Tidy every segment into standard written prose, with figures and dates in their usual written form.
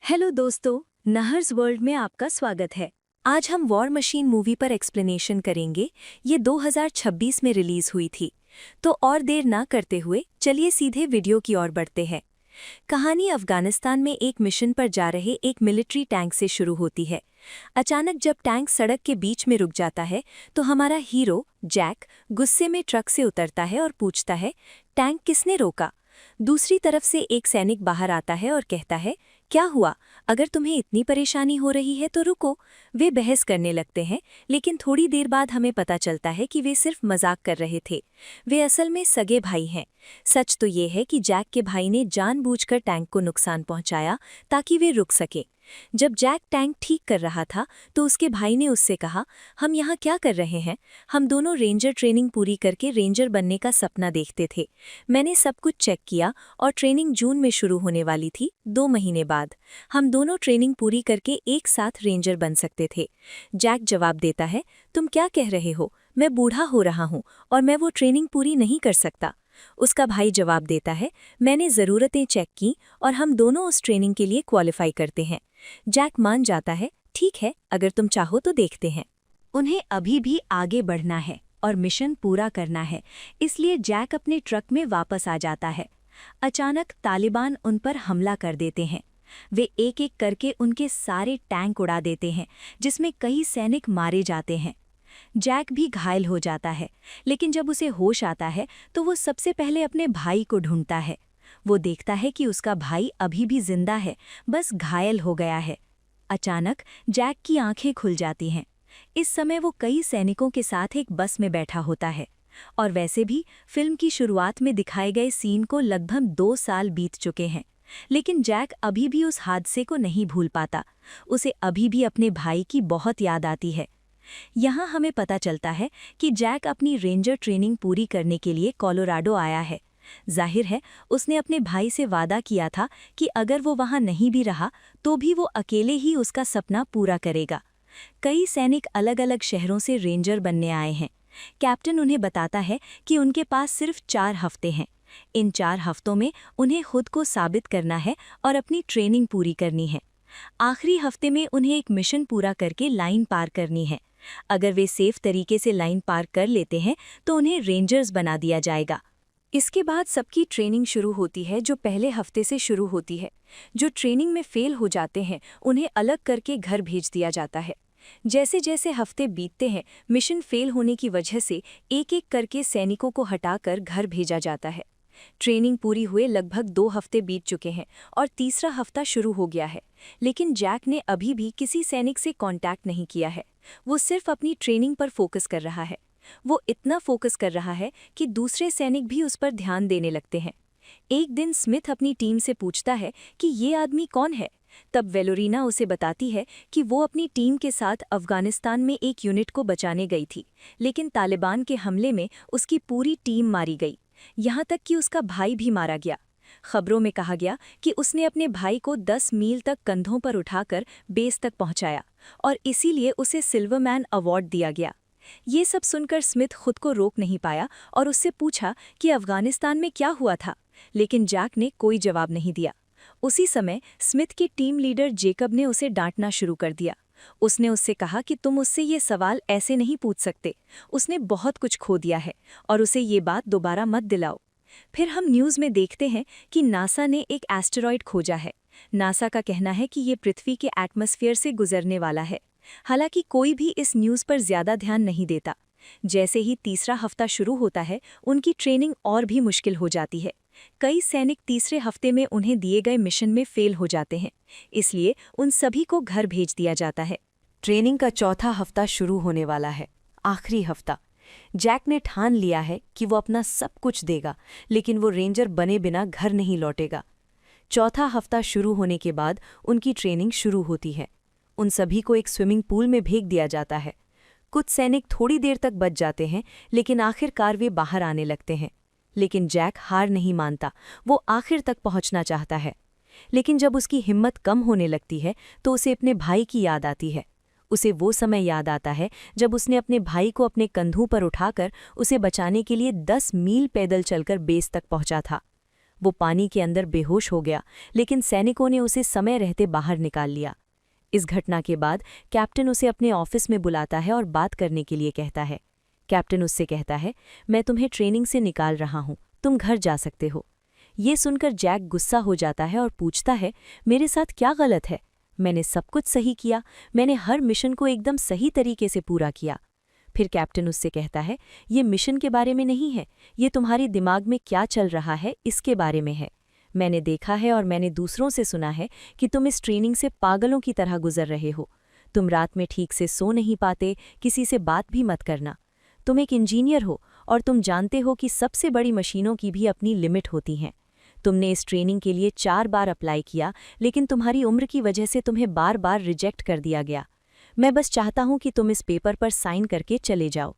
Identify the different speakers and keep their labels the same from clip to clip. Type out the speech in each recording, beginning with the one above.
Speaker 1: Hello दोस्तों, नहर्स world में आपका स्वागत है। आज हम वॉर मशीन मूवी पर एक्सप्लेनेशन करेंगे। ये 2026 में रिलीज हुई थी। तो और देर ना करते हुए चलिए सीधे वीडियो की ओर बढ़ते हैं। कहानी अफगानिस्तान में एक मिशन पर जा रहे एक मिलिट्री टैंक से शुरू होती है। अचानक जब टैंक सड़क के बीच में रुक जाता है तो हमारा हीरो जैक गुस्से में ट्रक से उतरता है और पूछता है, टैंक किसने रोका? दूसरी तरफ से एक सैनिक बाहर आता है और कहता है, क्या हुआ? अगर तुम्हें इतनी परेशानी हो रही है तो रुको। वे बहस करने लगते हैं, लेकिन थोड़ी देर बाद हमें पता चलता है कि वे सिर्फ मजाक कर रहे थे। वे असल में सगे भाई हैं। सच तो ये है कि जैक के भाई ने जानबूझकर टैंक को नुकसान पहुंचाया ताकि वे रुक सके। जब जैक टैंक ठीक कर रहा था तो उसके भाई ने उससे कहा, हम यहाँ क्या कर रहे हैं? हम दोनों रेंजर ट्रेनिंग पूरी करके रेंजर बनने का सपना देखते थे। मैंने सब कुछ चेक किया और ट्रेनिंग जून में शुरू होने वाली थी, 2 महीने बाद। हम दोनों ट्रेनिंग पूरी करके एक साथ रेंजर बन सकते थे। जैक जवाब देता है, तुम क्या कह रहे हो? मैं बूढ़ा हो रहा हूँ और मैं वो ट्रेनिंग पूरी नहीं कर सकता। उसका भाई जवाब देता है, मैंने ज़रूरतें चेक की और हम दोनों उस ट्रेनिंग के लिए क्वालिफाई करते हैं। जैक मान जाता है, ठीक है, अगर तुम चाहो तो देखते हैं। उन्हें अभी भी आगे बढ़ना है और मिशन पूरा करना है, इसलिए जैक अपने ट्रक में वापस आ जाता है। अचानक तालिबान उन पर हमला कर देते हैं। वे एक एक करके उनके सारे टैंक उड़ा देते हैं, जिसमें कई सैनिक मारे जाते हैं। जैक भी घायल हो जाता है, लेकिन जब उसे होश आता है तो वो सबसे पहले अपने भाई को ढूंढता है। वो देखता है कि उसका भाई अभी भी जिंदा है, बस घायल हो गया है। अचानक जैक की आंखें खुल जाती हैं। इस समय वो कई सैनिकों के साथ एक बस में बैठा होता है। और वैसे भी फिल्म की शुरुआत में दिखाए गए सीन को लगभग 2 साल बीत चुके हैं, लेकिन जैक अभी भी उस हादसे को नहीं भूल पाता। उसे अभी भी अपने भाई की बहुत याद आती है। यहाँ हमें पता चलता है कि जैक अपनी रेंजर ट्रेनिंग पूरी करने के लिए कोलोराडो आया है। जाहिर है, उसने अपने भाई से वादा किया था कि अगर वो वहाँ नहीं भी रहा तो भी वो अकेले ही उसका सपना पूरा करेगा। कई सैनिक अलग अलग शहरों से रेंजर बनने आए हैं। कैप्टन उन्हें बताता है कि उनके पास सिर्फ 4 हफ्ते हैं। इन 4 हफ्तों में उन्हें खुद को साबित करना है और अपनी ट्रेनिंग पूरी करनी है। आखिरी हफ्ते में उन्हें एक मिशन पूरा करके लाइन पार करनी है। अगर वे सेफ तरीके से लाइन पार कर लेते हैं तो उन्हें रेंजर्स बना दिया जाएगा। इसके बाद सबकी ट्रेनिंग शुरू होती है, जो पहले हफ्ते से शुरू होती है। जो ट्रेनिंग में फेल हो जाते हैं उन्हें अलग करके घर भेज दिया जाता है। जैसे जैसे हफ्ते बीतते हैं, मिशन फेल होने की वजह से एक एक करके सैनिकों को हटाकर घर भेजा जाता है। ट्रेनिंग पूरी हुए लगभग 2 हफ्ते बीत चुके हैं और तीसरा हफ्ता शुरू हो गया है, लेकिन जैक ने अभी भी किसी सैनिक से कांटेक्ट नहीं किया है। वो सिर्फ अपनी ट्रेनिंग पर फोकस कर रहा है। वो इतना फोकस कर रहा है कि दूसरे सैनिक भी उस पर ध्यान देने लगते हैं। एक दिन स्मिथ अपनी टीम से पूछता है कि ये आदमी कौन है। तब वेलोरिना उसे बताती है कि वो अपनी टीम के साथ अफगानिस्तान में एक यूनिट को बचाने गई थी, लेकिन तालिबान के हमले में उसकी पूरी टीम मारी गई, यहाँ तक कि उसका भाई भी मारा गया। खबरों में कहा गया कि उसने अपने भाई को 10 मील तक कंधों पर उठाकर बेस तक पहुंचाया और इसीलिए उसे सिल्वरमैन अवार्ड दिया गया। ये सब सुनकर स्मिथ खुद को रोक नहीं पाया और उससे पूछा कि अफगानिस्तान में क्या हुआ था, लेकिन जैक ने कोई जवाब नहीं दिया। उसी समय स्मिथ के टीम लीडर जेकब ने उसे डांटना शुरू कर दिया। उसने उससे कहा कि तुम उससे ये सवाल ऐसे नहीं पूछ सकते, उसने बहुत कुछ खो दिया है और उसे ये बात दोबारा मत दिलाओ। फिर हम न्यूज़ में देखते हैं कि नासा ने एक एस्टेरॉयड खोजा है। नासा का कहना है कि ये पृथ्वी के एटमॉस्फेयर से गुजरने वाला है। हालांकि कोई भी इस न्यूज़ पर ज़्यादा ध्यान नहीं देता। जैसे ही तीसरा हफ्ता शुरू होता है, उनकी ट्रेनिंग और भी मुश्किल हो जाती है। कई सैनिक तीसरे हफ्ते में उन्हें दिए गए मिशन में फेल हो जाते हैं, इसलिए उन सभी को घर भेज दिया जाता है। ट्रेनिंग का चौथा हफ्ता शुरू होने वाला है, आखिरी हफ्ता। जैक ने ठान लिया है कि वो अपना सब कुछ देगा, लेकिन वो रेंजर बने बिना घर नहीं लौटेगा। चौथा हफ्ता शुरू होने के बाद उनकी ट्रेनिंग शुरू होती है। उन सभी को एक स्विमिंग पूल में भेज दिया जाता है। कुछ सैनिक थोड़ी देर तक बच जाते हैं, लेकिन आखिरकार वे बाहर आने लगते हैं। लेकिन जैक हार नहीं मानता, वो आखिर तक पहुंचना चाहता है। लेकिन जब उसकी हिम्मत कम होने लगती है तो उसे अपने भाई की याद आती है। उसे वो समय याद आता है जब उसने अपने भाई को अपने कंधों पर उठाकर उसे बचाने के लिए 10 मील पैदल चलकर बेस तक पहुंचा था। वो पानी के अंदर बेहोश हो गया, लेकिन सैनिकों ने उसे समय रहते बाहर निकाल लिया। इस घटना के बाद कैप्टन उसे अपने ऑफिस में बुलाता है और बात करने के लिए कहता है। कैप्टन उससे कहता है, मैं तुम्हें ट्रेनिंग से निकाल रहा हूँ, तुम घर जा सकते हो। ये सुनकर जैक गुस्सा हो जाता है और पूछता है, मेरे साथ क्या गलत है? मैंने सब कुछ सही किया, मैंने हर मिशन को एकदम सही तरीके से पूरा किया। फिर कैप्टन उससे कहता है, ये मिशन के बारे में नहीं है, ये तुम्हारे दिमाग में क्या चल रहा है इसके बारे में है। मैंने देखा है और मैंने दूसरों से सुना है कि तुम इस ट्रेनिंग से पागलों की तरह गुजर रहे हो। तुम रात में ठीक से सो नहीं पाते, किसी से बात भी मत करना। तुम एक इंजीनियर हो और तुम जानते हो कि सबसे बड़ी मशीनों की भी अपनी लिमिट होती हैं। तुमने इस ट्रेनिंग के लिए 4 बार अप्लाई किया, लेकिन तुम्हारी उम्र की वजह से तुम्हें बार बार रिजेक्ट कर दिया गया। मैं बस चाहता हूं कि तुम इस पेपर पर साइन करके चले जाओ।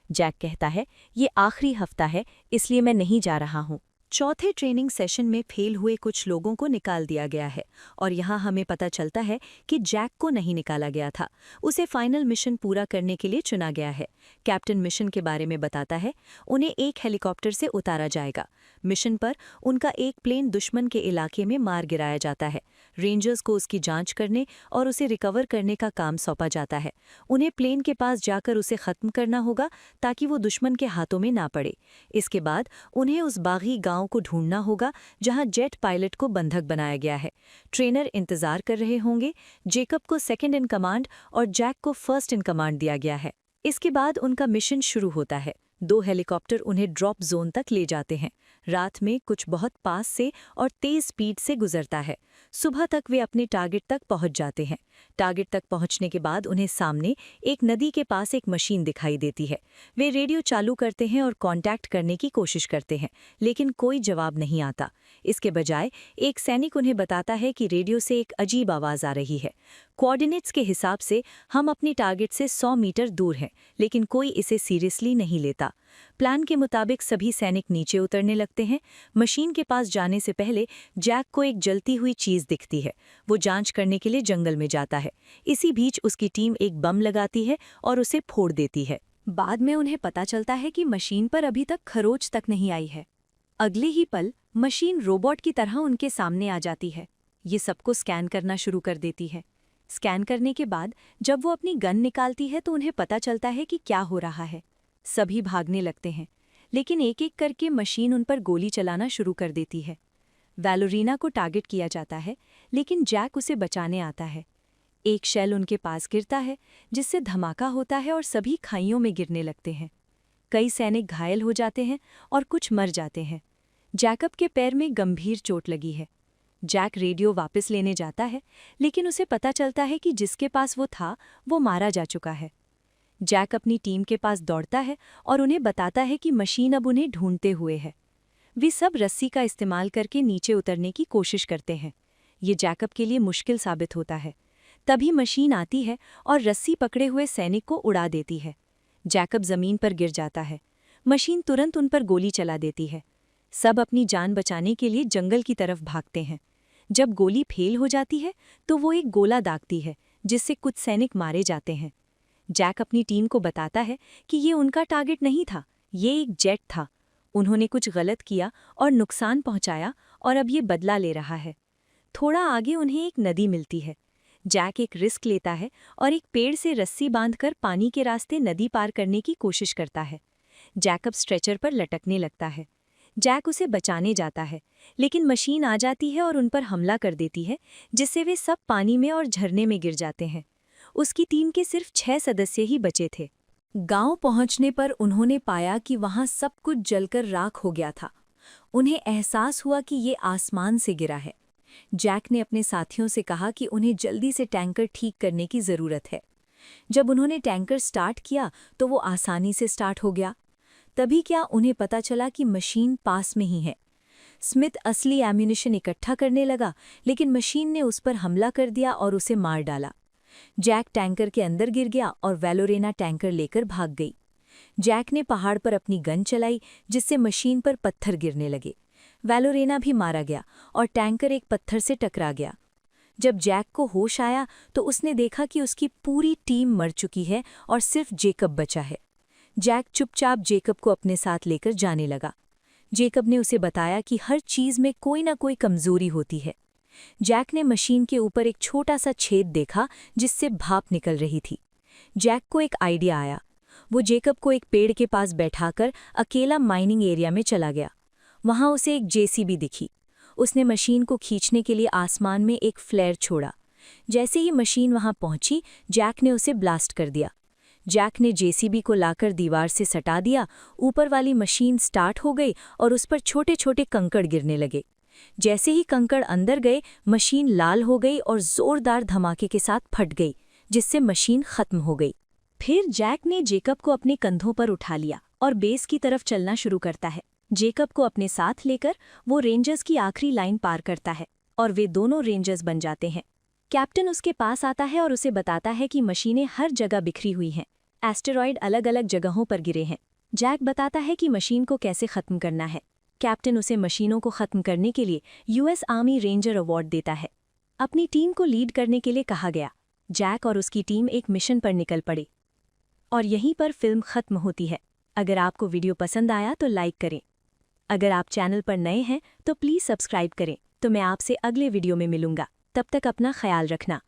Speaker 1: जैक कहता है, ये आखिरी हफ्ता है, इसलिए मैं नहीं जा रहा हूं। चौथे ट्रेनिंग सेशन में फेल हुए कुछ लोगों को निकाल दिया गया है और यहाँ हमें पता चलता है कि जैक को नहीं निकाला गया था, उसे फाइनल मिशन पूरा करने के लिए चुना गया है। कैप्टन मिशन के बारे में बताता है, उन्हें एक हेलीकॉप्टर से उतारा जाएगा। मिशन पर उनका एक प्लेन दुश्मन के इलाके में मार गिराया जाता है। रेंजर्स को उसकी जांच करने और उसे रिकवर करने का काम सौंपा जाता है। उन्हें प्लेन के पास जाकर उसे खत्म करना होगा ताकि वो दुश्मन के हाथों में ना पड़े। इसके बाद उन्हें उस बागी गांव को ढूंढना होगा जहां जेट पायलट को बंधक बनाया गया है। ट्रेनर इंतजार कर रहे होंगे। जेकब को सेकंड इन कमांड और जैक को फर्स्ट इन कमांड दिया गया है। इसके बाद उनका मिशन शुरू होता है। 2 हेलीकॉप्टर उन्हें ड्रॉप जोन तक ले जाते हैं। रात में कुछ बहुत पास से और तेज स्पीड से गुजरता है। सुबह तक वे अपने टारगेट तक पहुंच जाते हैं। टारगेट तक पहुंचने के बाद उन्हें सामने एक नदी के पास एक मशीन दिखाई देती है। वे रेडियो चालू करते हैं और कांटेक्ट करने की कोशिश करते हैं, लेकिन कोई जवाब नहीं आता। इसके बजाय एक सैनिक उन्हें बताता है कि रेडियो से एक अजीब आवाज़ आ रही है। कोऑर्डिनेट्स के हिसाब से हम अपनी टारगेट से 100 मीटर दूर हैं, लेकिन कोई इसे सीरियसली नहीं लेता। प्लान के मुताबिक सभी सैनिक नीचे उतरने लगते हैं। मशीन के पास जाने से पहले जैक को एक जलती हुई चीज़ दिखती है। वो जांच करने के लिए जंगल में जाता है। इसी बीच उसकी टीम एक बम लगाती है और उसे फोड़ देती है। बाद में उन्हें पता चलता है कि मशीन पर अभी तक खरोच तक नहीं आई है। अगले ही पल मशीन रोबोट की तरह उनके सामने आ जाती है। ये सबको स्कैन करना शुरू कर देती है। स्कैन करने के बाद जब वो अपनी गन निकालती है तो उन्हें पता चलता है कि क्या हो रहा है। सभी भागने लगते हैं, लेकिन एक एक करके मशीन उन पर गोली चलाना शुरू कर देती है। वैलोरीना को टारगेट किया जाता है, लेकिन जैक उसे बचाने आता है। एक शेल उनके पास गिरता है, जिससे धमाका होता है और सभी खाइयों में गिरने लगते हैं। कई सैनिक घायल हो जाते हैं और कुछ मर जाते हैं। जैकब के पैर में गंभीर चोट लगी है। जैक रेडियो वापस लेने जाता है, लेकिन उसे पता चलता है कि जिसके पास वो था वो मारा जा चुका है। जैक अपनी टीम के पास दौड़ता है और उन्हें बताता है कि मशीन अब उन्हें ढूंढते हुए है। वे सब रस्सी का इस्तेमाल करके नीचे उतरने की कोशिश करते हैं। ये जैकब के लिए मुश्किल साबित होता है। तभी मशीन आती है और रस्सी पकड़े हुए सैनिक को उड़ा देती है। जैकब जमीन पर गिर जाता है। मशीन तुरंत उन पर गोली चला देती है। सब अपनी जान बचाने के लिए जंगल की तरफ भागते हैं। जब गोली फेल हो जाती है तो वो एक गोला दागती है, जिससे कुछ सैनिक मारे जाते हैं। जैक अपनी टीम को बताता है कि ये उनका टारगेट नहीं था, ये एक जेट था। उन्होंने कुछ गलत किया और नुकसान पहुंचाया और अब ये बदला ले रहा है। थोड़ा आगे उन्हें एक नदी मिलती है। जैक एक रिस्क लेता है और एक पेड़ से रस्सी बांधकर पानी के रास्ते नदी पार करने की कोशिश करता है। जैकब स्ट्रेचर पर लटकने लगता है। जैक उसे बचाने जाता है, लेकिन मशीन आ जाती है और उन पर हमला कर देती है, जिससे वे सब पानी में और झरने में गिर जाते हैं। उसकी टीम के सिर्फ 6 सदस्य ही बचे थे। गांव पहुंचने पर उन्होंने पाया कि वहां सब कुछ जलकर राख हो गया था। उन्हें एहसास हुआ कि ये आसमान से गिरा है। जैक ने अपने साथियों से कहा कि उन्हें जल्दी से टैंकर ठीक करने की ज़रूरत है। जब उन्होंने टैंकर स्टार्ट किया तो वो आसानी से स्टार्ट हो गया। तभी क्या उन्हें पता चला कि मशीन पास में ही है। स्मिथ असली एम्यूनिशन इकट्ठा करने लगा, लेकिन मशीन ने उस पर हमला कर दिया और उसे मार डाला। जैक टैंकर के अंदर गिर गया और वैलोरेना टैंकर लेकर भाग गई। जैक ने पहाड़ पर अपनी गन चलाई, जिससे मशीन पर पत्थर गिरने लगे। वैलोरेना भी मारा गया और टैंकर एक पत्थर से टकरा गया। जब जैक को होश आया तो उसने देखा कि उसकी पूरी टीम मर चुकी है और सिर्फ जेकब बचा है। जैक चुपचाप जेकब को अपने साथ लेकर जाने लगा। जेकब ने उसे बताया कि हर चीज में कोई ना कोई कमजोरी होती है। जैक ने मशीन के ऊपर एक छोटा सा छेद देखा जिससे भाप निकल रही थी। जैक को एक आइडिया आया। वो जेकब को एक पेड़ के पास बैठाकर अकेला माइनिंग एरिया में चला गया। वहां उसे एक जेसीबी दिखी। उसने मशीन को खींचने के लिए आसमान में एक फ्लेयर छोड़ा। जैसे ही मशीन वहां पहुंची, जैक ने उसे ब्लास्ट कर दिया। जैक ने जेसीबी को लाकर दीवार से सटा दिया। ऊपर वाली मशीन स्टार्ट हो गई और उस पर छोटे छोटे कंकड़ गिरने लगे। जैसे ही कंकड़ अंदर गए, मशीन लाल हो गई और जोरदार धमाके के साथ फट गई, जिससे मशीन खत्म हो गई। फिर जैक ने जेकब को अपने कंधों पर उठा लिया और बेस की तरफ चलना शुरू करता है। जेकब को अपने साथ लेकर वो रेंजर्स की आखिरी लाइन पार करता है और वे दोनों रेंजर्स बन जाते हैं। कैप्टन उसके पास आता है और उसे बताता है कि मशीनें हर जगह बिखरी हुई हैं। एस्टेरॉयड अलग अलग जगहों पर गिरे हैं। जैक बताता है कि मशीन को कैसे खत्म करना है। कैप्टन उसे मशीनों को खत्म करने के लिए यूएस आर्मी रेंजर अवार्ड देता है। अपनी टीम को लीड करने के लिए कहा गया। जैक और उसकी टीम एक मिशन पर निकल पड़ी और यहीं पर फिल्म खत्म होती है। अगर आपको वीडियो पसंद आया तो लाइक करें। अगर आप चैनल पर नए हैं तो प्लीज़ सब्सक्राइब करें। तो मैं आपसे अगले वीडियो में मिलूंगा। तब तक अपना ख्याल रखना।